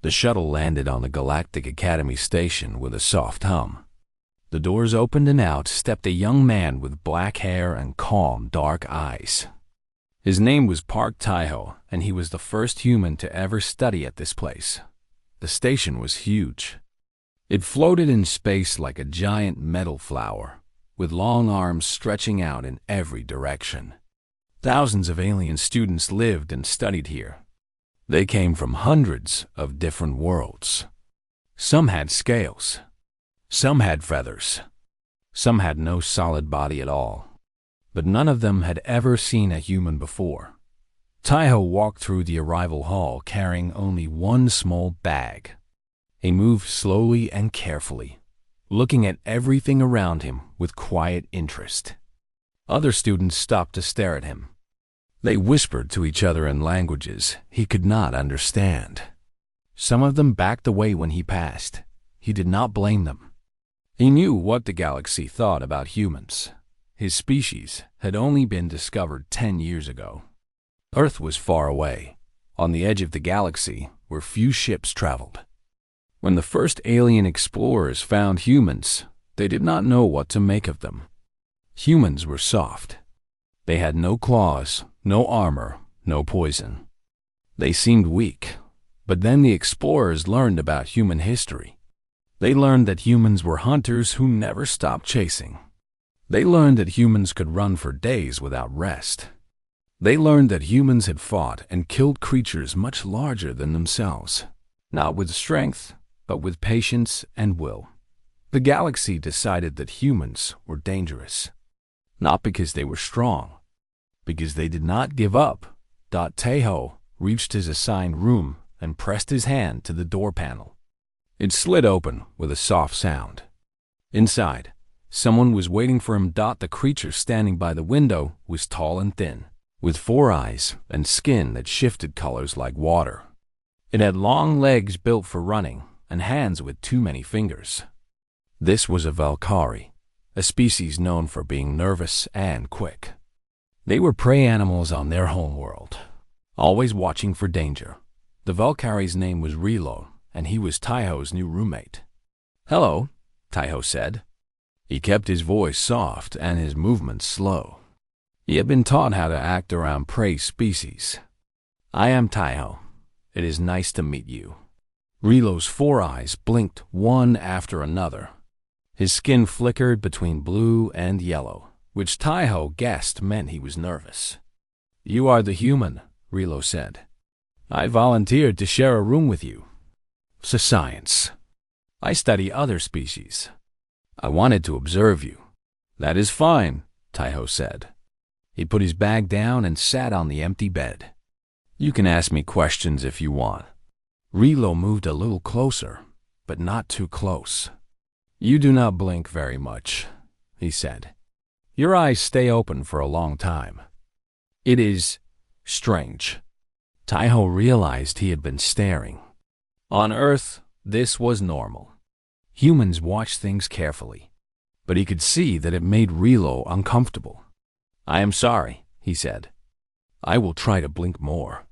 The shuttle landed on the Galactic Academy station with a soft hum. The doors opened and out stepped a young man with black hair and calm, dark eyes. His name was Park Taiho, and he was the first human to ever study at this place. The station was huge. It floated in space like a giant metal flower, with long arms stretching out in every direction. Thousands of alien students lived and studied here. They came from hundreds of different worlds. Some had scales. Some had feathers. Some had no solid body at all. But none of them had ever seen a human before. Taiho walked through the arrival hall carrying only one small bag. He moved slowly and carefully, looking at everything around him with quiet interest. Other students stopped to stare at him. They whispered to each other in languages he could not understand. Some of them backed away when he passed. He did not blame them. He knew what the galaxy thought about humans. His species had only been discovered 10 years ago. Earth was far away, on the edge of the galaxy where few ships traveled. When the first alien explorers found humans, they did not know what to make of them. Humans were soft. They had no claws, no armor, no poison. They seemed weak, but then the explorers learned about human history. They learned that humans were hunters who never stopped chasing. They learned that humans could run for days without rest. They learned that humans had fought and killed creatures much larger than themselves, not with strength, but with patience and will. The galaxy decided that humans were dangerous, not because they were strong, because they did not give up. Taiho reached his assigned room and pressed his hand to the door panel. It slid open with a soft sound. Inside, someone was waiting for him. The creature standing by the window was tall and thin, with 4 eyes and skin that shifted colors like water. It had long legs built for running and hands with too many fingers. This was a Valkyrie, a species known for being nervous and quick. They were prey animals on their homeworld, always watching for danger. The Valkyrie's name was Rilo, and he was Taiho's new roommate. "Hello," Taiho said. He kept his voice soft and his movements slow. He had been taught how to act around prey species. "I am Taiho. It is nice to meet you." Rilo's 4 eyes blinked one after another. His skin flickered between blue and yellow, which Taiho guessed meant he was nervous. "You are the human," Rilo said. "I volunteered to share a room with you." "Science. I study other species. I wanted to observe you." "That is fine," Taiho said. He put his bag down and sat on the empty bed. "You can ask me questions if you want." Rilo moved a little closer, but not too close. "You do not blink very much," he said. "Your eyes stay open for a long time. It is strange." Taiho realized he had been staring. On Earth, this was normal. Humans watched things carefully, but he could see that it made Rilo uncomfortable. "I am sorry," he said. "I will try to blink more."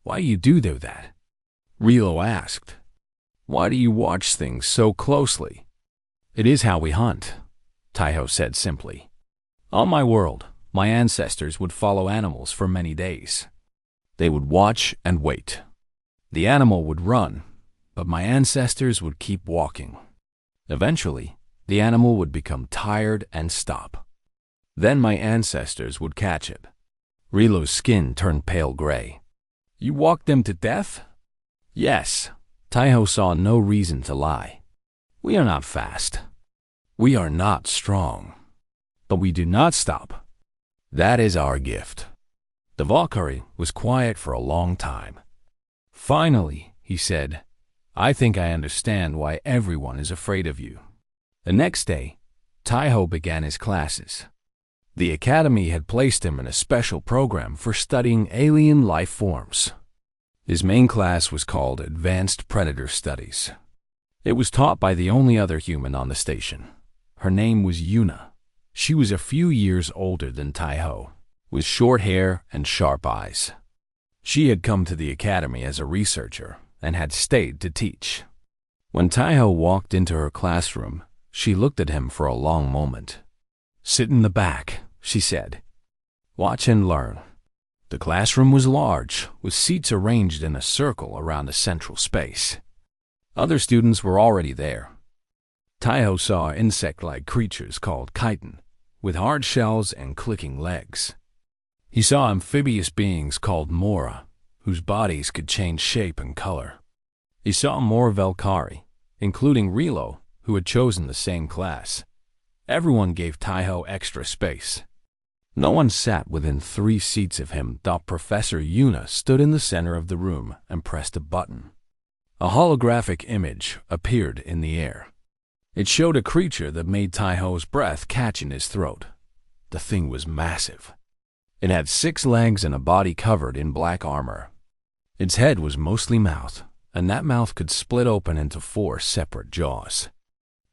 "Why you do that?" Rilo asked. "Why do you watch things so closely?" "It is how we hunt," Taiho said simply. "On my world, my ancestors would follow animals for many days. They would watch and wait. The animal would run, but my ancestors would keep walking. Eventually, the animal would become tired and stop. Then my ancestors would catch it." Rilo's skin turned pale gray. "You walked them to death?" "Yes." Taiho saw no reason to lie. "We are not fast. We are not strong. But we do not stop. That is our gift." The Valkyrie was quiet for a long time. "Finally," he said, "I think I understand why everyone is afraid of you." The next day, Taiho began his classes. The academy had placed him in a special program for studying alien life forms. His main class was called Advanced Predator Studies. It was taught by the only other human on the station. Her name was Yuna. She was a few years older than Taiho, with short hair and sharp eyes. She had come to the academy as a researcher and had stayed to teach. When Taiho walked into her classroom, she looked at him for a long moment. "Sit in the back," she said. "Watch and learn." The classroom was large, with seats arranged in a circle around a central space. Other students were already there. Taiho saw insect-like creatures called chitin, with hard shells and clicking legs. He saw amphibious beings called mora, whose bodies could change shape and color. He saw more Velkari, including Rilo, who had chosen the same class. Everyone gave Taiho extra space. No one sat within 3 seats of him, though Professor Yuna stood in the center of the room and pressed a button. A holographic image appeared in the air. It showed a creature that made Taiho's breath catch in his throat. The thing was massive. It had 6 legs and a body covered in black armor. Its head was mostly mouth, and that mouth could split open into 4 separate jaws.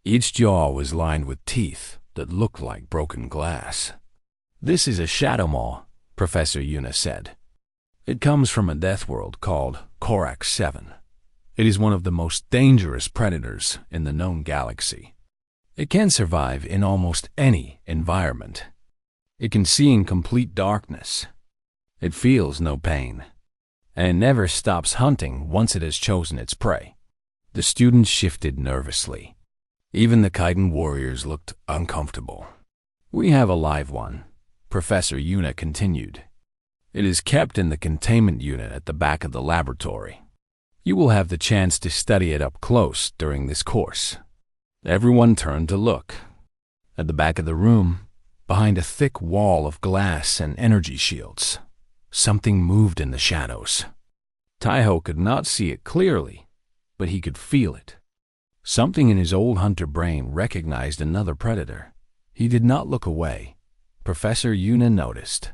Each jaw was lined with teeth that looked like broken glass. "This is a shadow maw," Professor Yuna said. "It comes from a death world called Korax 7. It is one of the most dangerous predators in the known galaxy. It can survive in almost any environment. It can see in complete darkness. It feels no pain, and never stops hunting once it has chosen its prey." The students shifted nervously. Even the chitin warriors looked uncomfortable. "We have a live one," Professor Yuna continued. "It is kept in the containment unit at the back of the laboratory. You will have the chance to study it up close during this course." Everyone turned to look. At the back of the room, behind a thick wall of glass and energy shields, something moved in the shadows. Taiho could not see it clearly, but he could feel it. Something in his old hunter brain recognized another predator. He did not look away. Professor Yuna noticed.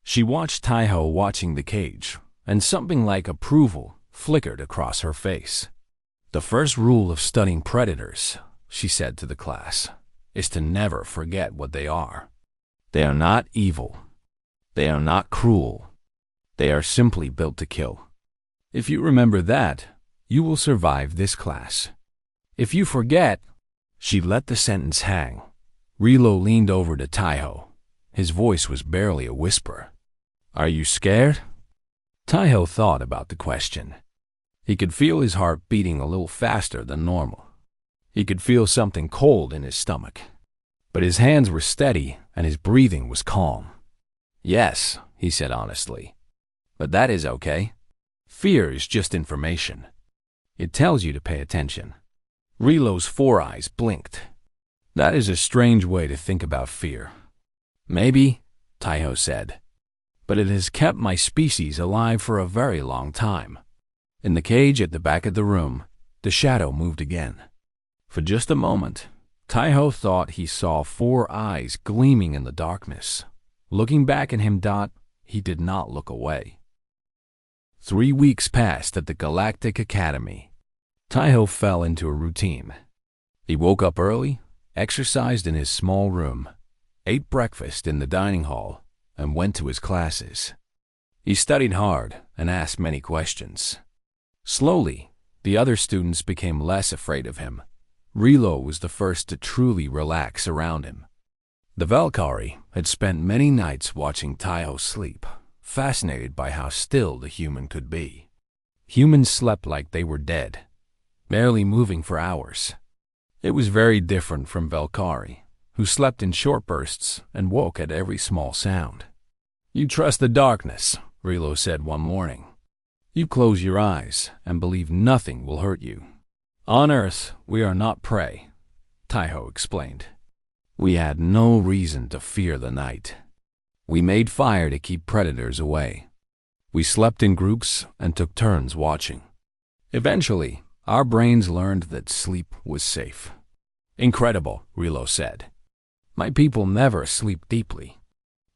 She watched Taiho watching the cage, and something like approval flickered across her face. "The first rule of studying predators," she said to the class, "is to never forget what they are. They are not evil. They are not cruel. They are simply built to kill. If you remember that, you will survive this class. If you forget—" She let the sentence hang. Rilo leaned over to Taiho. His voice was barely a whisper. "Are you scared?" Taiho thought about the question. He could feel his heart beating a little faster than normal. He could feel something cold in his stomach. But his hands were steady and his breathing was calm. "Yes," he said honestly. "But that is okay. Fear is just information. It tells you to pay attention." Rilo's 4 eyes blinked. "That is a strange way to think about fear." "Maybe," Taiho said. "But it has kept my species alive for a very long time." In the cage at the back of the room, the shadow moved again. For just a moment, Taiho thought he saw 4 eyes gleaming in the darkness. Looking back at him, he did not look away. 3 weeks passed at the Galactic Academy. Taiho fell into a routine. He woke up early, exercised in his small room, ate breakfast in the dining hall, and went to his classes. He studied hard and asked many questions. Slowly, the other students became less afraid of him. Rilo was the first to truly relax around him. The Valkyrie had spent many nights watching Taiho sleep, fascinated by how still the human could be. Humans slept like they were dead, barely moving for hours. It was very different from Valkyrie, who slept in short bursts and woke at every small sound. "You trust the darkness," Rilo said one morning. "You close your eyes and believe nothing will hurt you." "On Earth, we are not prey," Taiho explained. "We had no reason to fear the night. We made fire to keep predators away. We slept in groups and took turns watching. Eventually, our brains learned that sleep was safe." "Incredible," Rilo said. "My people never sleep deeply.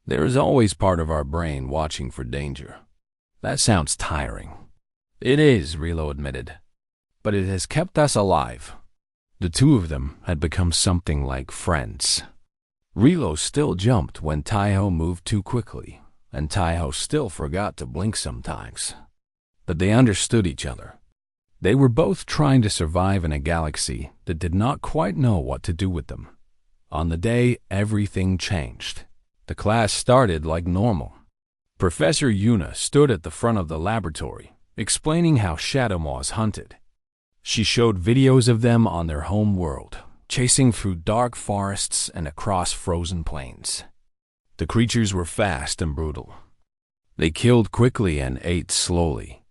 There is always part of our brain watching for danger." "That sounds tiring." "It is," Rilo admitted. "But it has kept us alive." The two of them had become something like friends. Rilo still jumped when Taiho moved too quickly, and Taiho still forgot to blink sometimes. But they understood each other. They were both trying to survive in a galaxy that did not quite know what to do with them. On the day, everything changed. The class started like normal. Professor Yuna stood at the front of the laboratory, explaining how shadow moths hunted. She showed videos of them on their home world, chasing through dark forests and across frozen plains. The creatures were fast and brutal. They killed quickly and ate slowly.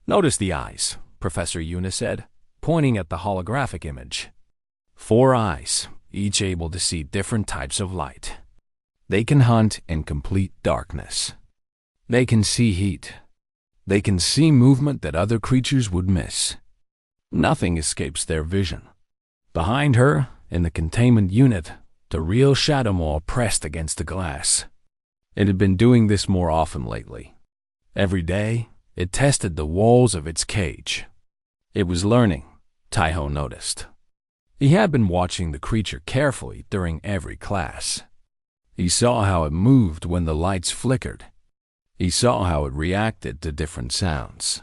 "Notice the eyes," Professor Yuna said, pointing at the holographic image. 4 eyes, each able to see different types of light. They can hunt in complete darkness. They can see heat. They can see movement that other creatures would miss. Nothing escapes their vision. Behind her, in the containment unit, the real shadow maw pressed against the glass. It had been doing this more often lately. Every day, it tested the walls of its cage. It was learning, Taiho noticed. He had been watching the creature carefully during every class. He saw how it moved when the lights flickered. He saw how it reacted to different sounds.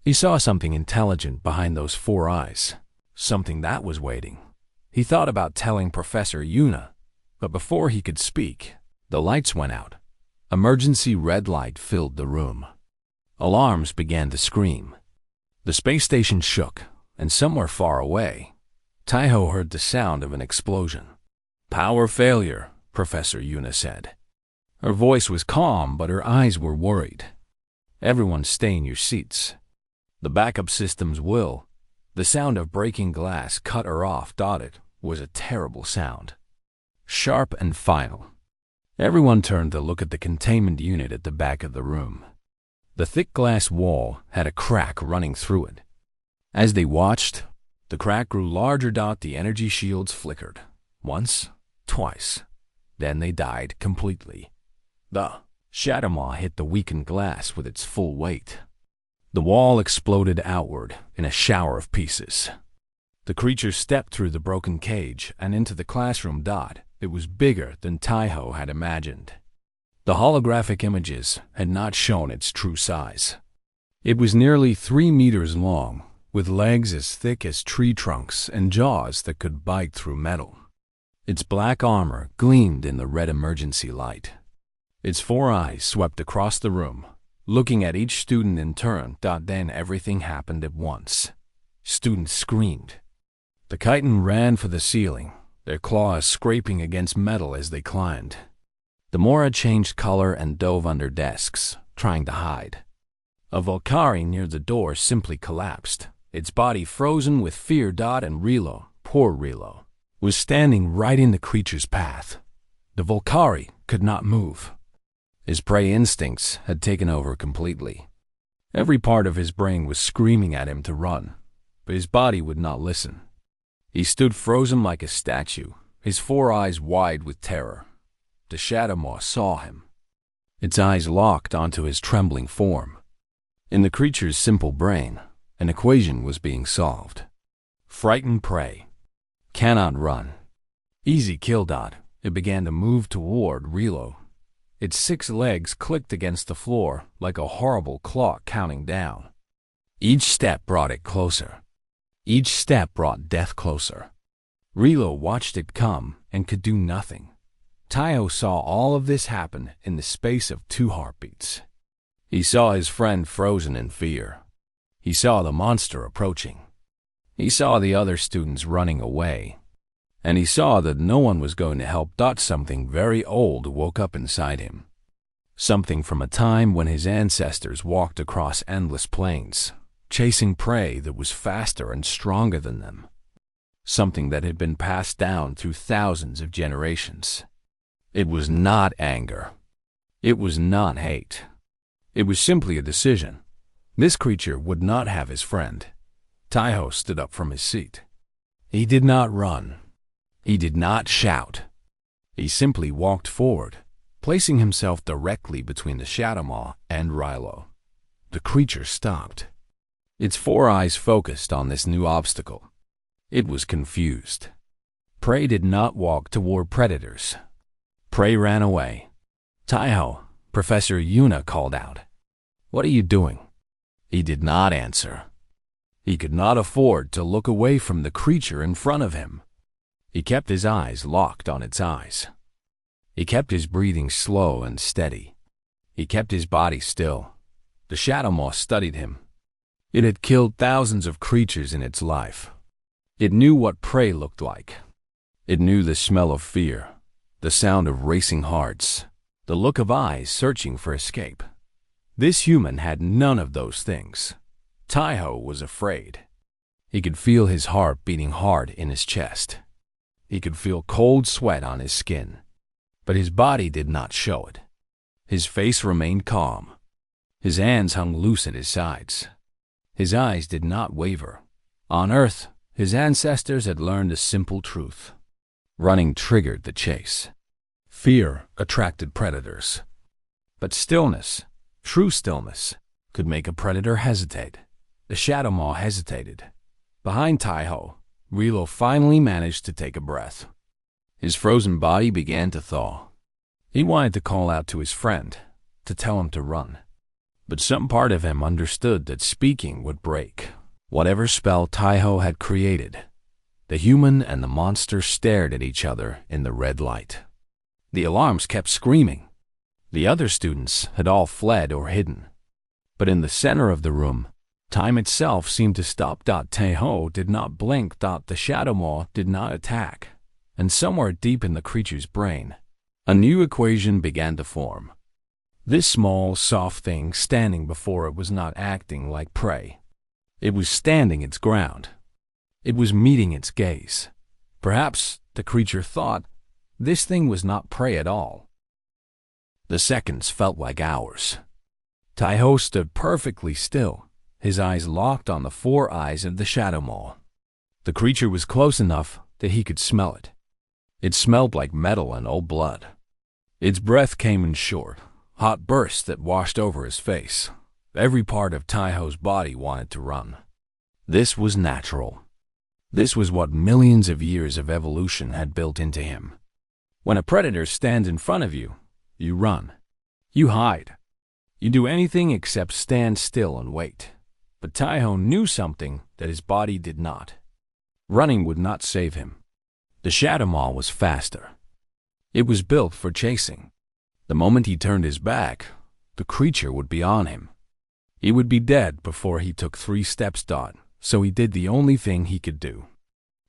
He saw something intelligent behind those 4 eyes, something that was waiting. He thought about telling Professor Yuna, but before he could speak, the lights went out. Emergency red light filled the room. Alarms began to scream. The space station shook, and somewhere far away, Taiho heard the sound of an explosion. "Power failure," Professor Yuna said. Her voice was calm, but her eyes were worried. "Everyone stay in your seats. The backup systems will." The sound of breaking glass cut her off. It was a terrible sound. Sharp and final. Everyone turned to look at the containment unit at the back of the room. The thick glass wall had a crack running through it. As they watched, the crack grew larger. The energy shields flickered. Once, twice. Then they died completely. The shadow maw hit the weakened glass with its full weight. The wall exploded outward in a shower of pieces. The creature stepped through the broken cage and into the classroom. It was bigger than Taiho had imagined. The holographic images had not shown its true size. It was nearly 3 meters long, with legs as thick as tree trunks and jaws that could bite through metal. Its black armor gleamed in the red emergency light. Its 4 eyes swept across the room, looking at each student in turn. Then everything happened at once. Students screamed. The chitin ran for the ceiling, their claws scraping against metal as they climbed. The Mora changed color and dove under desks, trying to hide. A Volcari near the door simply collapsed, its body frozen with fear. And Relo, poor Relo, was standing right in the creature's path. The Volcari could not move. His prey instincts had taken over completely. Every part of his brain was screaming at him to run, but his body would not listen. He stood frozen like a statue, his 4 eyes wide with terror. The shadow maw saw him. Its eyes locked onto his trembling form. In the creature's simple brain, an equation was being solved. Frightened prey cannot run. Easy kill. It began to move toward Relo. Its 6 legs clicked against the floor like a horrible clock counting down. Each step brought it closer. Each step brought death closer. Relo watched it come and could do nothing. Taiho saw all of this happen in the space of 2 heartbeats. He saw his friend frozen in fear. He saw the monster approaching. He saw the other students running away. And he saw that no one was going to help. Something very old woke up inside him. Something from a time when his ancestors walked across endless plains, chasing prey that was faster and stronger than them. Something that had been passed down through thousands of generations. It was not anger. It was not hate. It was simply a decision. This creature would not have his friend. Taiho stood up from his seat. He did not run. He did not shout. He simply walked forward, placing himself directly between the shadow maw and Rilo. The creature stopped. Its 4 eyes focused on this new obstacle. It was confused. Prey did not walk toward predators. Prey ran away. "Taiho," Professor Yuna called out. "What are you doing?" He did not answer. He could not afford to look away from the creature in front of him. He kept his eyes locked on its eyes. He kept his breathing slow and steady. He kept his body still. The shadow maw studied him. It had killed thousands of creatures in its life. It knew what prey looked like. It knew the smell of fear, the sound of racing hearts, the look of eyes searching for escape. This human had none of those things. Taiho was afraid. He could feel his heart beating hard in his chest. He could feel cold sweat on his skin, but his body did not show it. His face remained calm. His hands hung loose at his sides. His eyes did not waver. On Earth, his ancestors had learned a simple truth. Running triggered the chase. Fear attracted predators. But stillness, true stillness, could make a predator hesitate. The shadow maw hesitated. Behind Taiho, Rilo finally managed to take a breath. His frozen body began to thaw. He wanted to call out to his friend, to tell him to run. But some part of him understood that speaking would break whatever spell Taiho had created. The human and the monster stared at each other in the red light. The alarms kept screaming. The other students had all fled or hidden. But in the center of the room, time itself seemed to stop. Taiho did not blink. The shadow maw did not attack. And somewhere deep in the creature's brain, a new equation began to form. This small, soft thing standing before it was not acting like prey. It was standing its ground. It was meeting its gaze. Perhaps, the creature thought, this thing was not prey at all. The seconds felt like hours. Taiho stood perfectly still, his eyes locked on the four eyes of the shadow maw. The creature was close enough that he could smell it. It smelled like metal and old blood. Its breath came in short, hot bursts that washed over his face. Every part of Taiho's body wanted to run. This was natural. This was what millions of years of evolution had built into him. When a predator stands in front of you, you run. You hide. You do anything except stand still and wait. But Taiho knew something that his body did not. Running would not save him. The shadow maw was faster. It was built for chasing. The moment he turned his back, the creature would be on him. He would be dead before he took 3 steps. So he did the only thing he could do.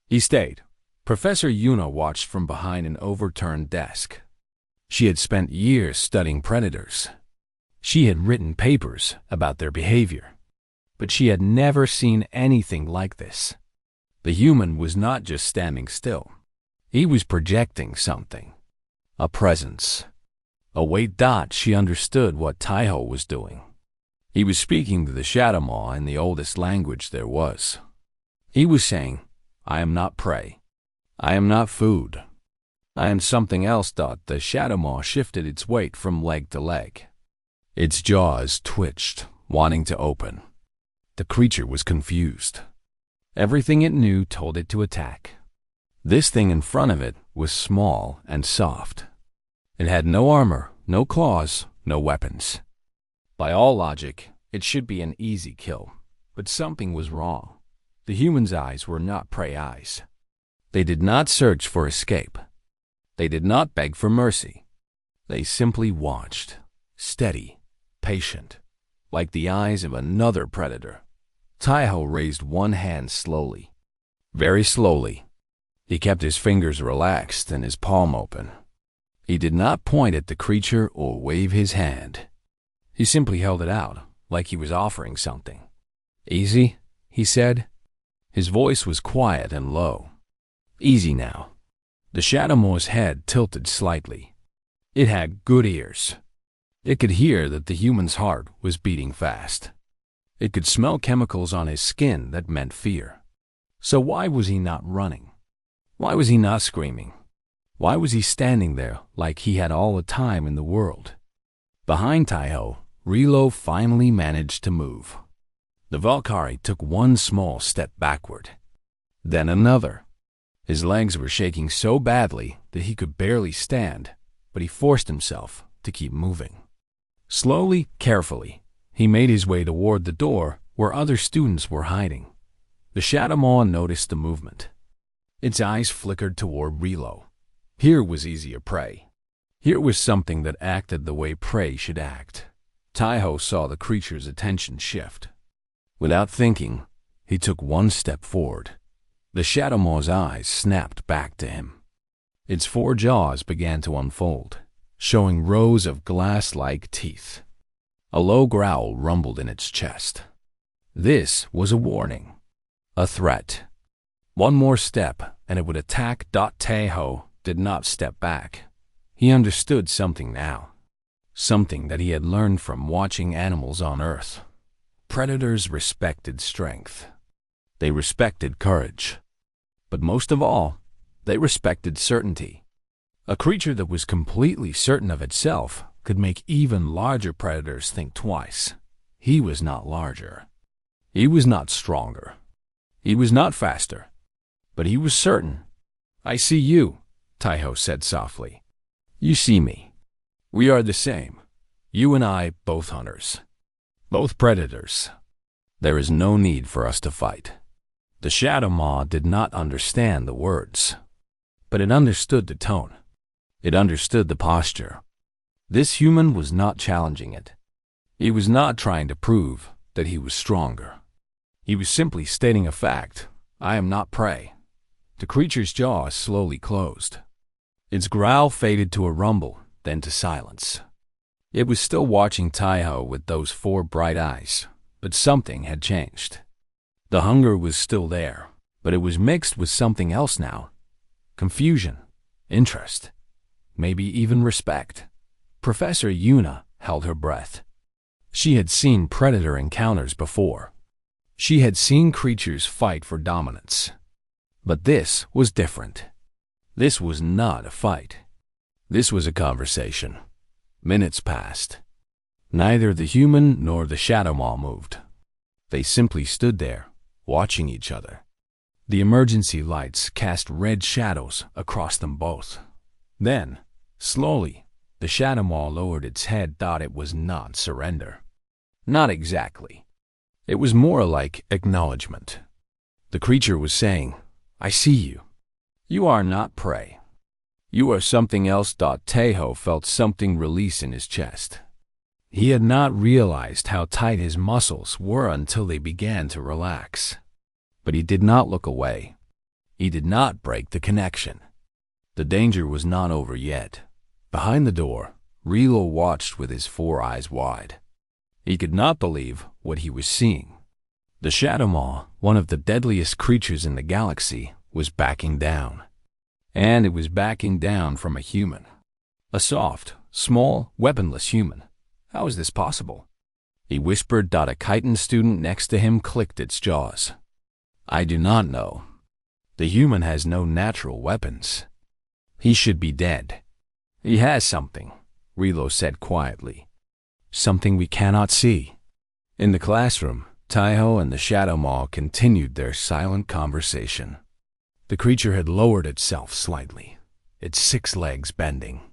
He stayed. Professor Yuna watched from behind an overturned desk. She had spent years studying predators. She had written papers about their behavior. But she had never seen anything like this. The human was not just standing still. He was projecting something. A presence. A weight. She understood what Taiho was doing. He was speaking to the shadow maw in the oldest language there was. He was saying, I am not prey. I am not food. I am something else. The shadow maw shifted its weight from leg to leg. Its jaws twitched, wanting to open. The creature was confused. Everything it knew told it to attack. This thing in front of it was small and soft. It had no armor, no claws, no weapons. By all logic, it should be an easy kill. But something was wrong. The human's eyes were not prey eyes. They did not search for escape. They did not beg for mercy. They simply watched, steady, patient, like the eyes of another predator. Taiho raised one hand slowly, very slowly. He kept his fingers relaxed and his palm open. He did not point at the creature or wave his hand. He simply held it out, like he was offering something. Easy, he said. His voice was quiet and low. Easy now. The shadow maw's head tilted slightly. It had good ears. It could hear that the human's heart was beating fast. It could smell chemicals on his skin that meant fear. So why was he not running? Why was he not screaming? Why was he standing there like he had all the time in the world? Behind Taiho, Rilo finally managed to move. The Valkyrie took one small step backward, then another. His legs were shaking so badly that he could barely stand, but he forced himself to keep moving. Slowly, carefully, he made his way toward the door where other students were hiding. The Shadow Maw noticed the movement. Its eyes flickered toward Relo. Here was easier prey. Here was something that acted the way prey should act. Taiho saw the creature's attention shift. Without thinking, he took one step forward. The Shadow Maw's eyes snapped back to him. Its four jaws began to unfold, showing rows of glass-like teeth. A low growl rumbled in its chest. This was a warning, a threat. One more step, and it would attack. Taiho did not step back. He understood something now, something that he had learned from watching animals on Earth. Predators respected strength. They respected courage. But most of all, they respected certainty. A creature that was completely certain of itself could make even larger predators think twice. He was not larger. He was not stronger. He was not faster. But he was certain. "I see you," Taiho said softly. "You see me. We are the same. You and I, both hunters. Both predators. There is no need for us to fight." The Shadow Maw did not understand the words, but it understood the tone. It understood the posture. This human was not challenging it. He was not trying to prove that he was stronger. He was simply stating a fact. "I am not prey." The creature's jaws slowly closed. Its growl faded to a rumble, then to silence. It was still watching Taiho with those four bright eyes, but something had changed. The hunger was still there, but it was mixed with something else now. Confusion, interest, maybe even respect. Professor Yuna held her breath. She had seen predator encounters before. She had seen creatures fight for dominance. But this was different. This was not a fight. This was a conversation. Minutes passed. Neither the human nor the Shadow Maw moved. They simply stood there, watching each other. The emergency lights cast red shadows across them both. Then, slowly, the Shadow Maw lowered its head. It was not surrender. Not exactly. It was more like acknowledgement. The creature was saying, "I see you. You are not prey. You are something else." Taiho felt something release in his chest. He had not realized how tight his muscles were until they began to relax. But he did not look away. He did not break the connection. The danger was not over yet. Behind the door, Relo watched with his four eyes wide. He could not believe what he was seeing. The Shadow Maw, one of the deadliest creatures in the galaxy, was backing down. And it was backing down from a human. A soft, small, weaponless human. How is this possible? He whispered. A chitin student next to him clicked its jaws. "I do not know. The human has no natural weapons. He should be dead." "He has something," Relo said quietly. "Something we cannot see." In the classroom, Taiho and the Shadow Maw continued their silent conversation. The creature had lowered itself slightly, its 6 legs bending.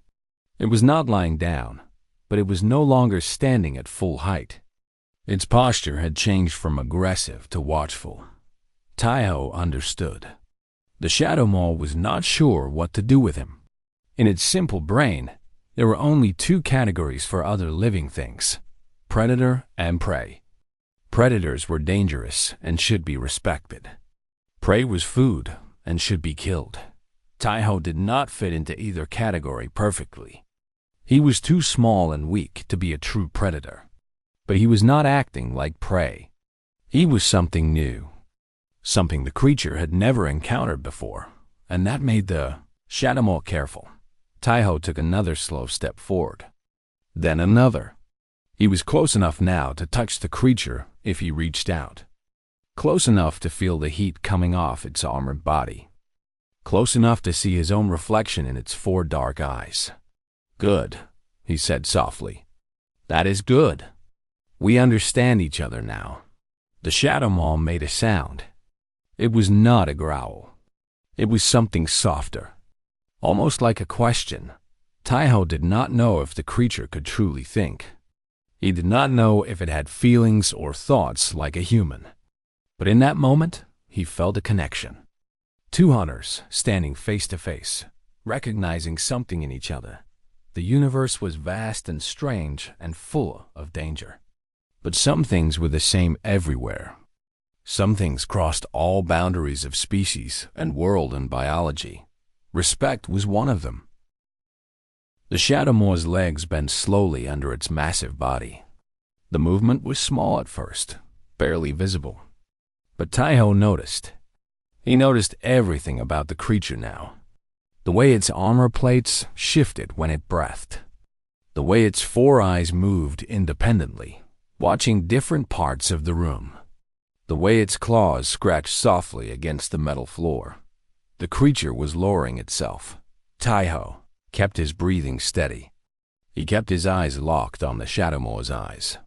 It was not lying down, but it was no longer standing at full height. Its posture had changed from aggressive to watchful. Taiho understood. The Shadow Maw was not sure what to do with him. In its simple brain, there were only 2 categories for other living things: predator and prey. Predators were dangerous and should be respected. Prey was food and should be killed. Taiho did not fit into either category perfectly. He was too small and weak to be a true predator. But he was not acting like prey. He was something new. Something the creature had never encountered before, and that made the Shadow Maw careful. Taiho took another slow step forward. Then another. He was close enough now to touch the creature if he reached out. Close enough to feel the heat coming off its armored body. Close enough to see his own reflection in its 4 dark eyes. "Good," he said softly. "That is good. We understand each other now." The Shadow Maw made a sound. It was not a growl. It was something softer, almost like a question. Taiho did not know if the creature could truly think. He did not know if it had feelings or thoughts like a human. But in that moment, he felt a connection. Two hunters standing face to face, recognizing something in each other. The universe was vast and strange and full of danger. But some things were the same everywhere. Some things crossed all boundaries of species and world and biology. Respect was one of them. The Shadowmoor's legs bent slowly under its massive body. The movement was small at first, barely visible. But Taiho noticed. He noticed everything about the creature now. The way its armor plates shifted when it breathed. The way its four eyes moved independently, watching different parts of the room. The way its claws scratched softly against the metal floor. The creature was lowering itself. Taiho kept his breathing steady. He kept his eyes locked on the Shadowmoor's eyes.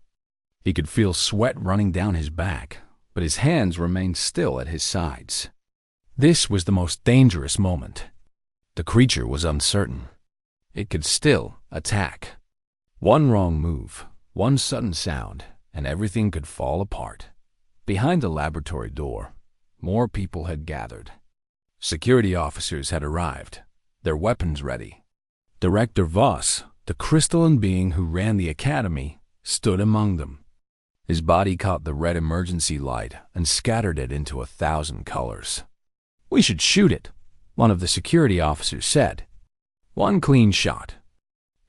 He could feel sweat running down his back, but his hands remained still at his sides. This was the most dangerous moment. The creature was uncertain. It could still attack. One wrong move, one sudden sound, and everything could fall apart. Behind the laboratory door, more people had gathered. Security officers had arrived, their weapons ready. Director Voss, the crystalline being who ran the academy, stood among them. His body caught the red emergency light and scattered it into 1,000 colors. "We should shoot it," one of the security officers said. "One clean shot.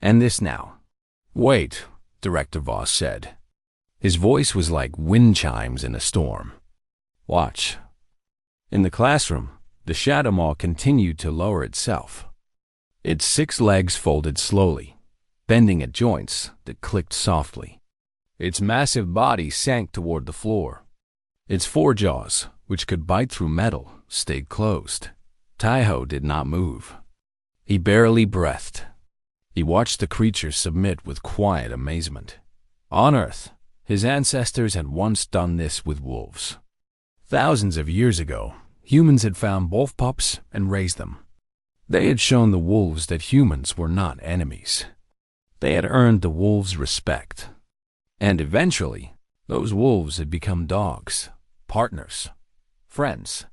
And this now." "Wait," Director Voss said. His voice was like wind chimes in a storm. "Watch." In the classroom, the Shadowmoor continued to lower itself. Its 6 legs folded slowly, bending at joints that clicked softly. Its massive body sank toward the floor. Its 4 jaws, which could bite through metal, stayed closed. Taiho did not move. He barely breathed. He watched the creature submit with quiet amazement. On Earth, his ancestors had once done this with wolves. Thousands of years ago, humans had found wolf pups and raised them. They had shown the wolves that humans were not enemies. They had earned the wolves' respect. And eventually, those wolves had become dogs, partners, friends.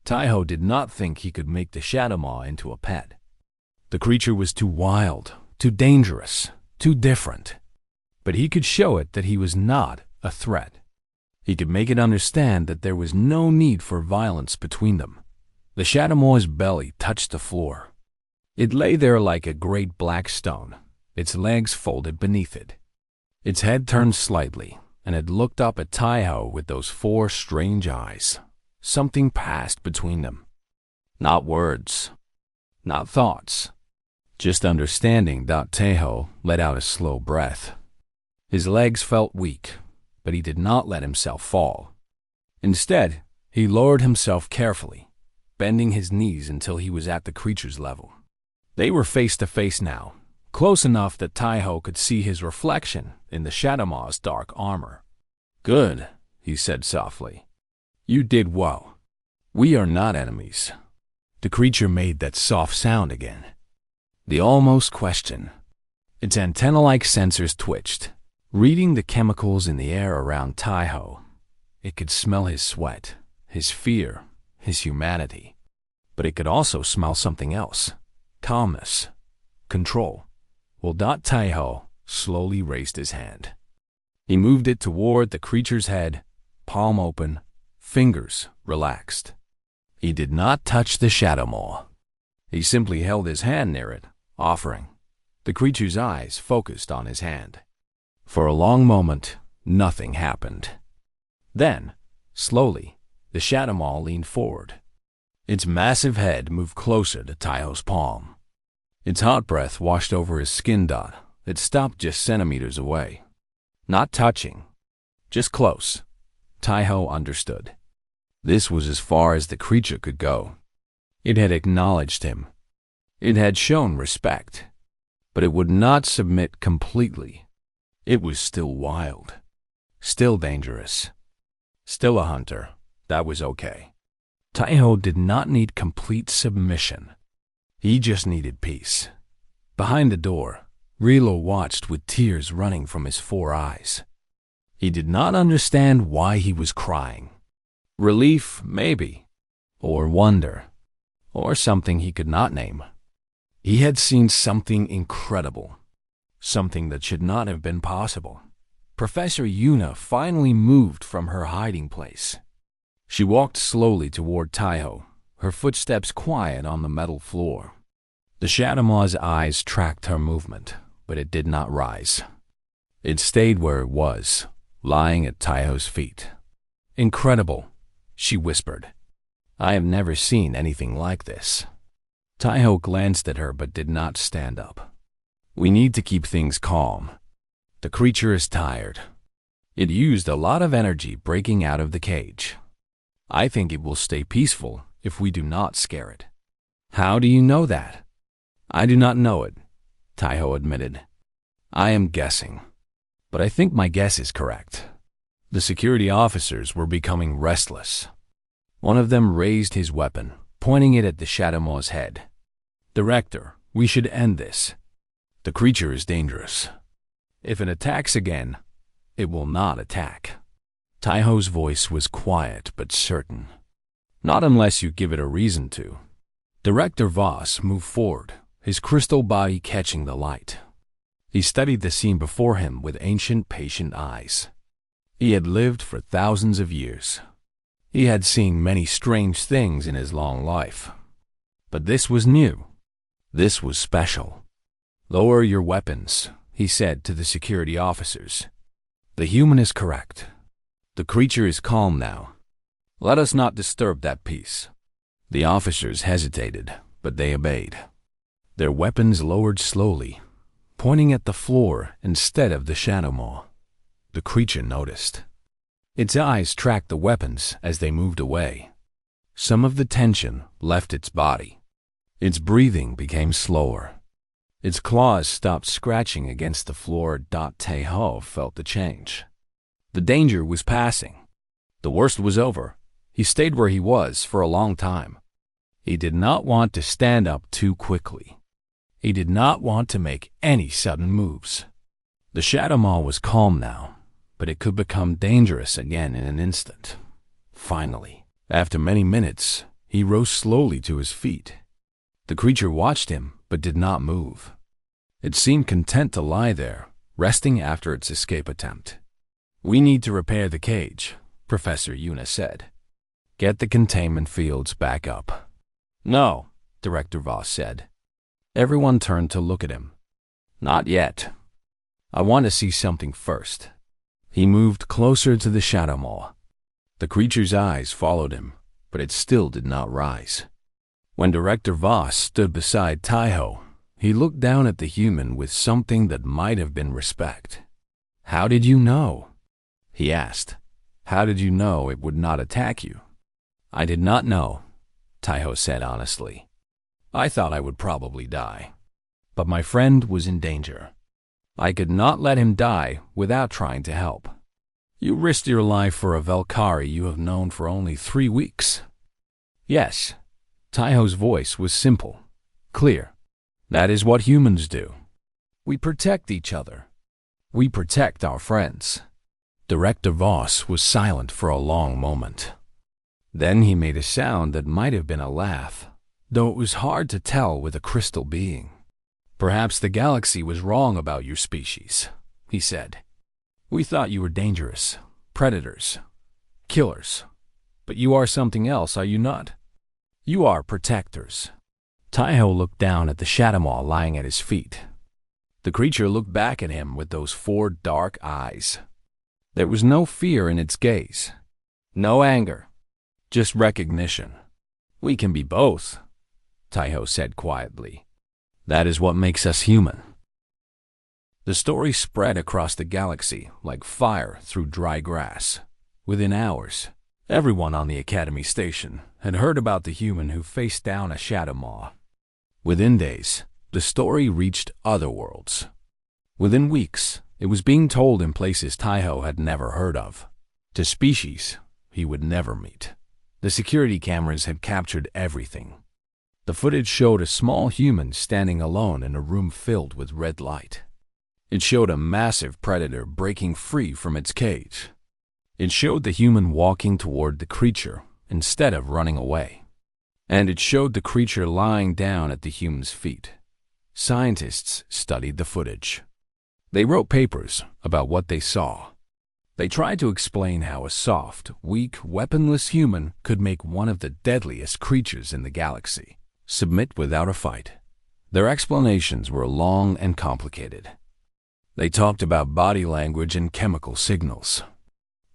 Taiho did not think he could make the Shadowmoor into a pet. The creature was too wild, too dangerous, too different. But he could show it that he was not a threat. He could make it understand that there was no need for violence between them. The Shadowmoor's belly touched the floor. It lay there like a great black stone, its legs folded beneath it. Its head turned slightly, and it looked up at Taiho with those 4 strange eyes. Something passed between them. Not words, not thoughts, just understanding. Taiho let out a slow breath. His legs felt weak, but he did not let himself fall. Instead, he lowered himself carefully, bending his knees until he was at the creature's level. They were face to face now, close enough that Taiho could see his reflection in the Shadowmoor's dark armor. "Good," he said softly. "You did well. We are not enemies." The creature made that soft sound again. The almost question. Its antenna-like sensors twitched, reading the chemicals in the air around Taiho. It could smell his sweat, his fear, his humanity. But it could also smell something else. Calmness. Control. Well, Taiho slowly raised his hand. He moved it toward the creature's head, palm open, fingers relaxed. He did not touch the Shadowmoor. He simply held his hand near it, offering. The creature's eyes focused on his hand. For a long moment, nothing happened. Then, slowly, the Shadowmoor leaned forward. Its massive head moved closer to Taiho's palm. Its hot breath washed over his skin. It stopped just centimeters away. Not touching, just close. Taiho understood. This was as far as the creature could go. It had acknowledged him. It had shown respect. But it would not submit completely. It was still wild, still dangerous, still a hunter. That was okay. Taiho did not need complete submission. He just needed peace. Behind the door, Rilo watched with tears running from his 4 eyes. He did not understand why he was crying. Relief, maybe. Or wonder. Or something he could not name. He had seen something incredible. Something that should not have been possible. Professor Yuna finally moved from her hiding place. She walked slowly toward Taiho, her footsteps quiet on the metal floor. The Shadowmaw's eyes tracked her movement, but it did not rise. It stayed where it was, lying at Taiho's feet. Incredible, she whispered. I have never seen anything like this. Taiho glanced at her but did not stand up. We need to keep things calm. The creature is tired. It used a lot of energy breaking out of the cage. I think it will stay peaceful if we do not scare it. How do you know that? I do not know it, Taiho admitted. I am guessing. But I think my guess is correct. The security officers were becoming restless. One of them raised his weapon, pointing it at the Shadowmaw's head. Director, we should end this. The creature is dangerous. If it attacks again, it will not attack. Taiho's voice was quiet but certain. Not unless you give it a reason to. Director Voss moved forward, his crystal body catching the light. He studied the scene before him with ancient, patient eyes. He had lived for thousands of years. He had seen many strange things in his long life. But this was new. This was special. Lower your weapons, he said to the security officers. The human is correct. The creature is calm now. Let us not disturb that peace. The officers hesitated, but they obeyed. Their weapons lowered slowly, pointing at the floor instead of the Shadowmaw. The creature noticed. Its eyes tracked the weapons as they moved away. Some of the tension left its body. Its breathing became slower. Its claws stopped scratching against the floor. Taiho felt the change. The danger was passing. The worst was over. He stayed where he was for a long time. He did not want to stand up too quickly. He did not want to make any sudden moves. The Shadowmaw was calm now, but it could become dangerous again in an instant. Finally, after many minutes, he rose slowly to his feet. The creature watched him, but did not move. It seemed content to lie there, resting after its escape attempt. We need to repair the cage, Professor Yuna said. Get the containment fields back up. No, Director Voss said. Everyone turned to look at him. Not yet. I want to see something first. He moved closer to the Shadowmaw. The creature's eyes followed him, but it still did not rise. When Director Voss stood beside Taiho, he looked down at the human with something that might have been respect. How did you know? He asked. How did you know it would not attack you? I did not know, Taiho said honestly. I thought I would probably die. But my friend was in danger. I could not let him die without trying to help. You risked your life for a Valkyrie you have known for only 3 weeks. Yes. Taiho's voice was simple, clear. That is what humans do. We protect each other. We protect our friends. Director Voss was silent for a long moment. Then he made a sound that might have been a laugh, though it was hard to tell with a crystal being. Perhaps the galaxy was wrong about your species, he said. We thought you were dangerous, predators, killers. But you are something else, are you not? You are protectors. Taiho looked down at the Shadowmaw lying at his feet. The creature looked back at him with those 4 dark eyes. There was no fear in its gaze, no anger, just recognition. We can be both, Taiho said quietly. That is what makes us human. The story spread across the galaxy like fire through dry grass. Within hours, everyone on the Academy station had heard about the human who faced down a Shadowmaw. Within days, the story reached other worlds. Within weeks, it was being told in places Taiho had never heard of, to species he would never meet. The security cameras had captured everything. The footage showed a small human standing alone in a room filled with red light. It showed a massive predator breaking free from its cage. It showed the human walking toward the creature instead of running away. And it showed the creature lying down at the human's feet. Scientists studied the footage. They wrote papers about what they saw. They tried to explain how a soft, weak, weaponless human could make one of the deadliest creatures in the galaxy submit without a fight. Their explanations were long and complicated. They talked about body language and chemical signals.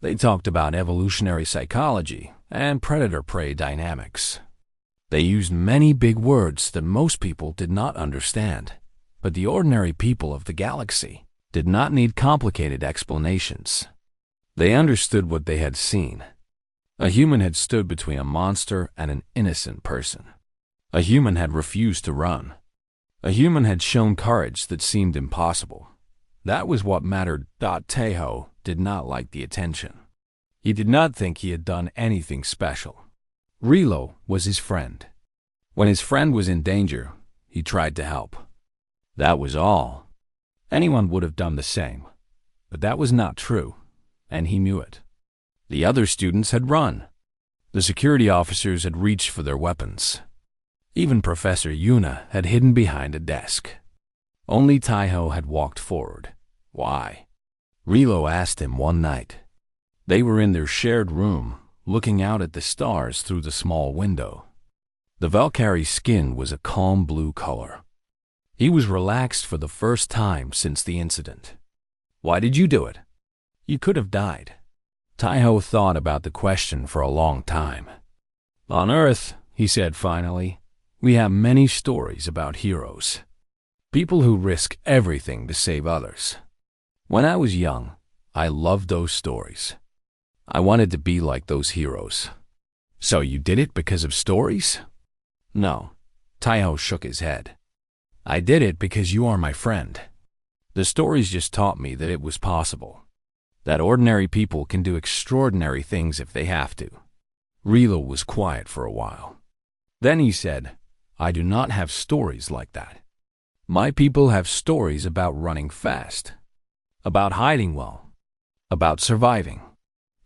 They talked about evolutionary psychology and predator-prey dynamics. They used many big words that most people did not understand, but the ordinary people of the galaxy did not need complicated explanations. They understood what they had seen. A human had stood between a monster and an innocent person. A human had refused to run. A human had shown courage that seemed impossible. That was what mattered. Taeho did not like the attention. He did not think he had done anything special. Rilo was his friend. When his friend was in danger, he tried to help. That was all. Anyone would have done the same. But that was not true, and he knew it. The other students had run. The security officers had reached for their weapons. Even Professor Yuna had hidden behind a desk. Only Taeho had walked forward. Why? Rilo asked him one night. They were in their shared room, looking out at the stars through the small window. The Valkyrie's skin was a calm blue color. He was relaxed for the first time since the incident. Why did you do it? You could have died. Taeho thought about the question for a long time. On Earth, he said finally, we have many stories about heroes. People who risk everything to save others. When I was young, I loved those stories. I wanted to be like those heroes. So you did it because of stories? No. Taeho shook his head. I did it because you are my friend. The stories just taught me that it was possible. That ordinary people can do extraordinary things if they have to. Rilo was quiet for a while. Then he said, I do not have stories like that. My people have stories about running fast, about hiding well, about surviving.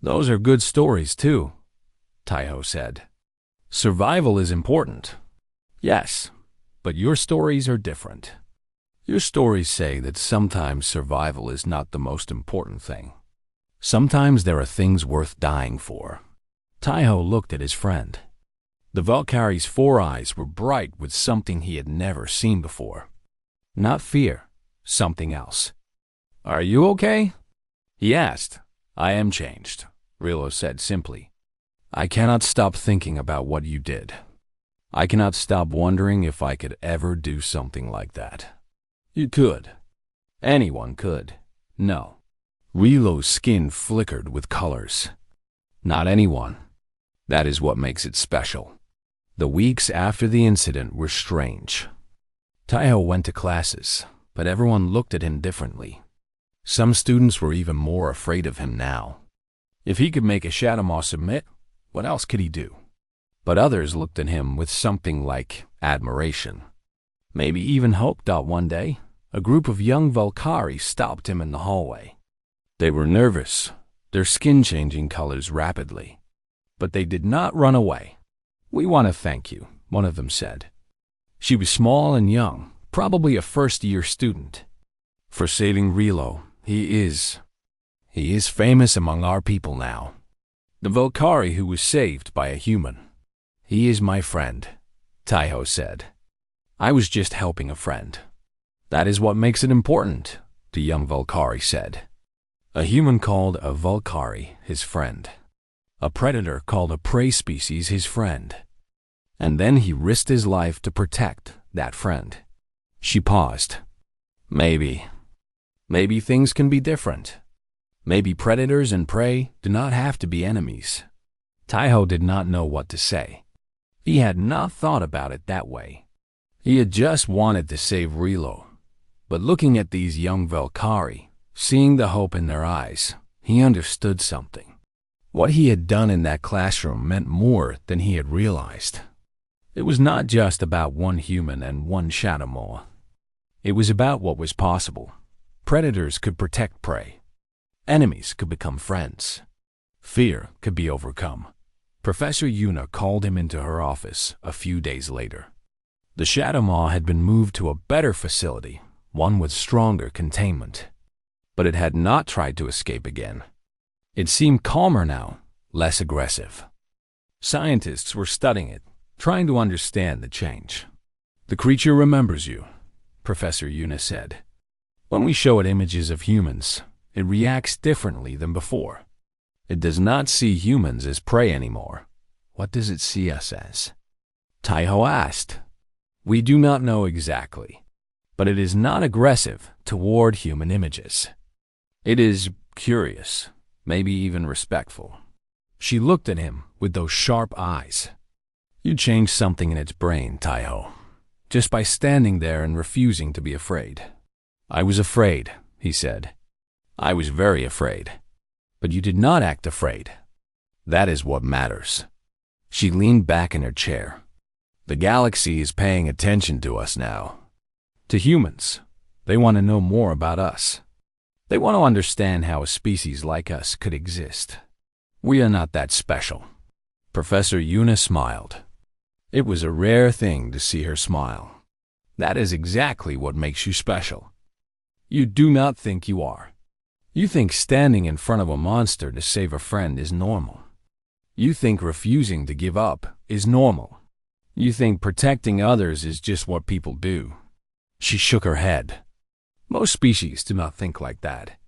Those are good stories too, Taeho said. Survival is important. Yes, but your stories are different. Your stories say that sometimes survival is not the most important thing. Sometimes there are things worth dying for. Taeho looked at his friend. The Valkyrie's 4 eyes were bright with something he had never seen before. Not fear, something else. Are you okay? He asked. I am changed, Rilo said simply. I cannot stop thinking about what you did. I cannot stop wondering if I could ever do something like that. You could. Anyone could. No. Rilo's skin flickered with colors. Not anyone. That is what makes it special. The weeks after the incident were strange. Taeho went to classes, but everyone looked at him differently. Some students were even more afraid of him now. If he could make a Shadowmaw submit, what else could he do? But others looked at him with something like admiration. Maybe even hope. One day, a group of young Valkyrie stopped him in the hallway. They were nervous, their skin changing colors rapidly. But they did not run away. We want to thank you, one of them said. She was small and young, probably a first-year student. For saving Rilo, he is famous among our people now. The Valkyrie who was saved by a human. He is my friend, Taeho said. I was just helping a friend. That is what makes it important, the young Valkyrie said. A human called a Valkyrie his friend. A predator called a prey species his friend. And then he risked his life to protect that friend. She paused. Maybe things can be different. Maybe predators and prey do not have to be enemies. Taeho did not know what to say. He had not thought about it that way. He had just wanted to save Rilo. But looking at these young Valkyrie, seeing the hope in their eyes, he understood something. What he had done in that classroom meant more than he had realized. It was not just about one human and one Shadowmaw. It was about what was possible. Predators could protect prey. Enemies could become friends. Fear could be overcome. Professor Yuna called him into her office a few days later. The Shadow Maw had been moved to a better facility, one with stronger containment. But it had not tried to escape again. It seemed calmer now, less aggressive. Scientists were studying it, trying to understand the change. "The creature remembers you," Professor Yuna said. "When we show it images of humans, it reacts differently than before. It does not see humans as prey anymore. What does it see us as?" Taiho asked. "We do not know exactly, but it is not aggressive toward human images. It is curious, maybe even respectful." She looked at him with those sharp eyes. "You changed something in its brain, Taiho, just by standing there and refusing to be afraid." "I was afraid," he said. "I was very afraid. But you did not act afraid. That is what matters." She leaned back in her chair. "The galaxy is paying attention to us now. To humans, they want to know more about us. They want to understand how a species like us could exist. We are not that special." Professor Yuna smiled. It was a rare thing to see her smile. "That is exactly what makes you special. You do not think you are. You think standing in front of a monster to save a friend is normal. You think refusing to give up is normal. You think protecting others is just what people do." She shook her head. "Most species do not think like that.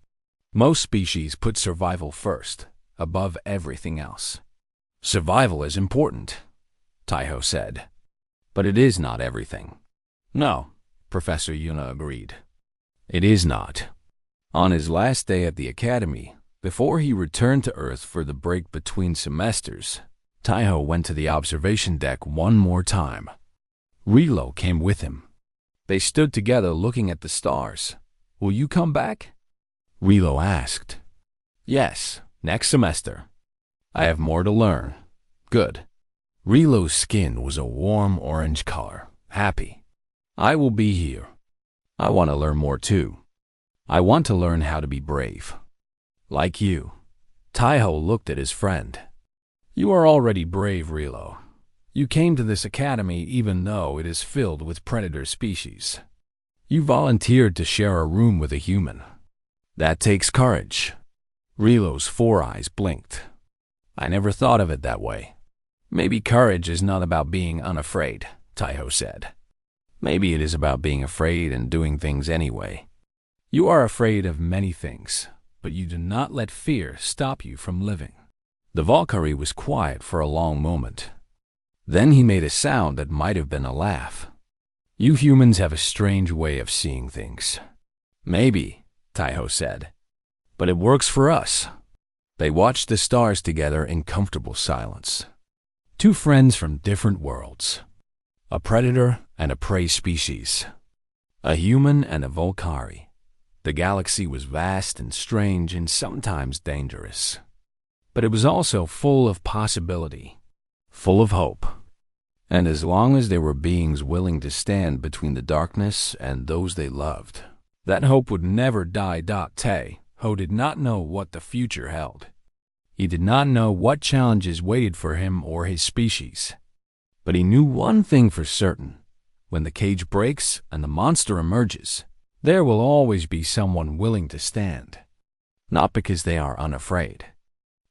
Most species put survival first, above everything else." "Survival is important," Taiho said. "But it is not everything." "No," Professor Yuna agreed. "It is not." On his last day at the academy, before he returned to Earth for the break between semesters, Taiho went to the observation deck one more time. Rilo came with him. They stood together looking at the stars. "Will you come back?" Rilo asked. "Yes, next semester. I have more to learn." "Good." Rilo's skin was a warm orange color, happy. "I will be here. I want to learn more too. I want to learn how to be brave. Like you." Taiho looked at his friend. "You are already brave, Rilo. You came to this academy even though it is filled with predator species. You volunteered to share a room with a human. That takes courage." Rilo's 4 eyes blinked. "I never thought of it that way." "Maybe courage is not about being unafraid," Taiho said. "Maybe it is about being afraid and doing things anyway. You are afraid of many things, but you do not let fear stop you from living." The Valkyrie was quiet for a long moment. Then he made a sound that might have been a laugh. "You humans have a strange way of seeing things." "Maybe," Taiho said. "But it works for us." They watched the stars together in comfortable silence. Two friends from different worlds. A predator and a prey species. A human and a Valkyrie. The galaxy was vast and strange and sometimes dangerous. But it was also full of possibility, full of hope. And as long as there were beings willing to stand between the darkness and those they loved, that hope would never die. Taiho did not know what the future held. He did not know what challenges waited for him or his species. But he knew one thing for certain. When the cage breaks and the monster emerges, there will always be someone willing to stand. Not because they are unafraid.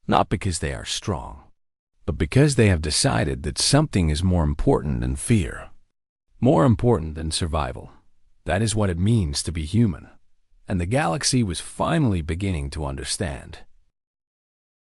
Not because they are strong. But because they have decided that something is more important than fear. More important than survival. That is what it means to be human. And the galaxy was finally beginning to understand.